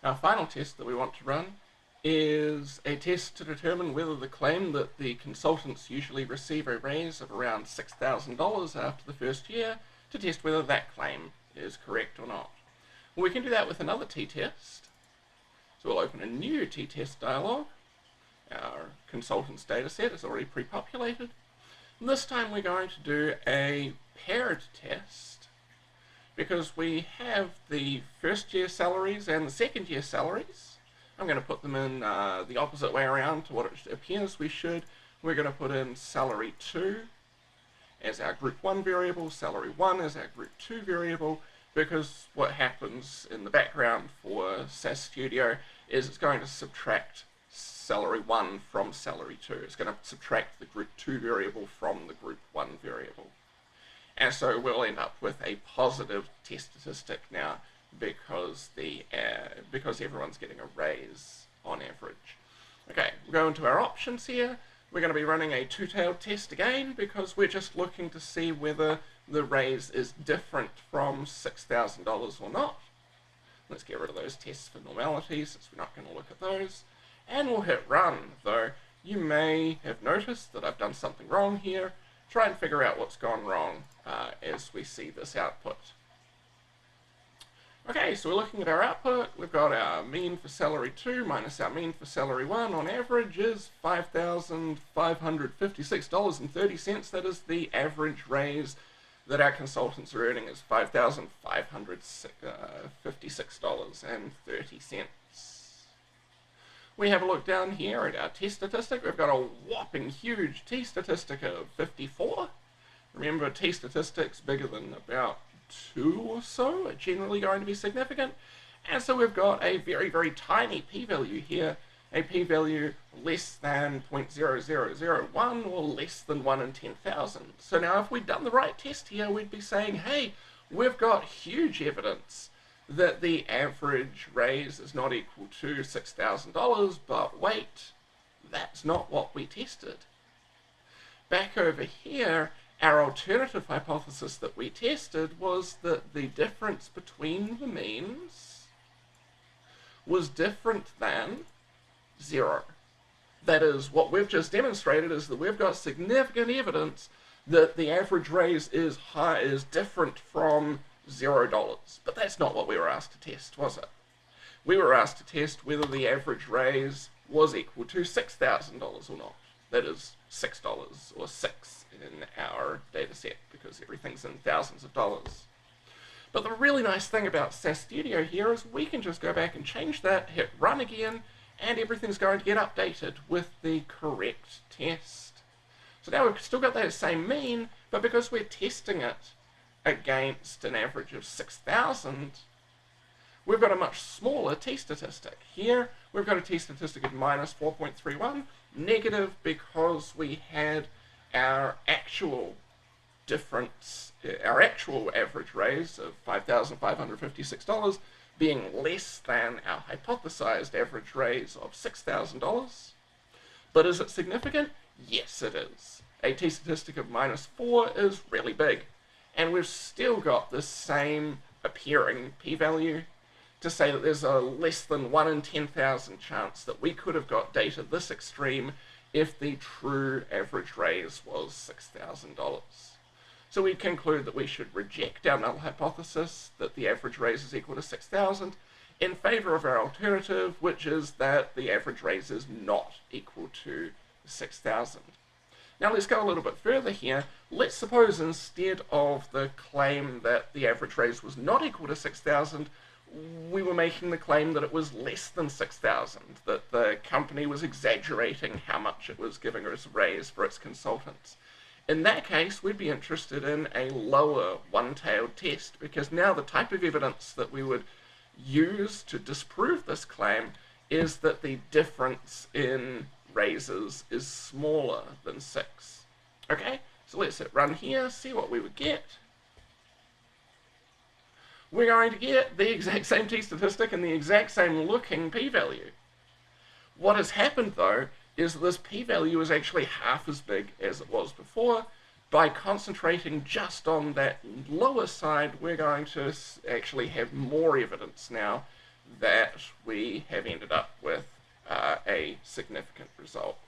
Our final test that we want to run is a test to determine whether the claim that the consultants usually receive a raise of around $6,000 after the first year, to test whether that claim is correct or not. Well, we can do that with another t-test. So we'll open a new t-test dialog. Our consultants dataset is already pre-populated. This time we're going to do a paired test because we have the first year salaries and the second year salaries. I'm going to put them in the opposite way around to what it appears we should. We're going to put in salary 2 as our group 1 variable, salary 1 as our group 2 variable, because what happens in the background for SAS Studio is it's going to subtract salary 1 from salary 2. It's going to subtract the group 2 variable from the group 1 variable. And so we'll end up with a positive test statistic now because everyone's getting a raise on average. Okay, we'll go into our options here. We're going to be running a two-tailed test again because we're just looking to see whether the raise is different from $6,000 or not. Let's get rid of those tests for normality since we're not going to look at those. And we'll hit run, though you may have noticed that I've done something wrong here. Try and figure out what's gone wrong as we see this output. Okay, so we're looking at our output. We've got our mean for salary 2 minus our mean for salary 1 on average is $5,556.30. That is the average raise that our consultants are earning is $5,556.30. We have a look down here at our t statistic. We've got a whopping huge t statistic of 54. Remember, t statistics bigger than about 2 or so are generally going to be significant. And so we've got a very, very tiny p-value here, a p-value less than 0.0001 or less than 1 in 10,000. So now if we'd done the right test here, we'd be saying, hey, we've got huge evidence that the average raise is not equal to $6,000, but wait, that's not what we tested. Back over here, our alternative hypothesis that we tested was that the difference between the means was different than 0. That is, what we've just demonstrated is that we've got significant evidence that the average raise is different from $0. But that's not what we were asked to test, was it? We were asked to test whether the average raise was equal to $6,000 or not. That is $6 or 6 in our data set because everything's in thousands of dollars. But the really nice thing about SAS Studio here is we can just go back and change that, hit run again, and everything's going to get updated with the correct test. So now we've still got that same mean, but because we're testing it against an average of 6,000, we've got a much smaller t-statistic. Here, we've got a t-statistic of minus 4.31, negative because we had our actual difference, our actual average raise of $5,556 being less than our hypothesized average raise of $6,000. But is it significant? Yes, it is. A t-statistic of minus 4 is really big. And we've still got the same appearing p-value to say that there's a less than 1 in 10,000 chance that we could have got data this extreme if the true average raise was $6,000. So we conclude that we should reject our null hypothesis that the average raise is equal to 6,000 in favor of our alternative, which is that the average raise is not equal to 6,000. Now let's go a little bit further here. Let's suppose instead of the claim that the average raise was not equal to 6,000, we were making the claim that it was less than 6,000, that the company was exaggerating how much it was giving as a raise for its consultants. In that case, we'd be interested in a lower one-tailed test, because now the type of evidence that we would use to disprove this claim is that the difference in raises is smaller than 6. Okay, so let's hit run here, see what we would get. We're going to get the exact same t-statistic and the exact same looking p-value. What has happened though is that this p-value is actually half as big as it was before. By concentrating just on that lower side, we're going to actually have more evidence now that we have ended up with a significant result.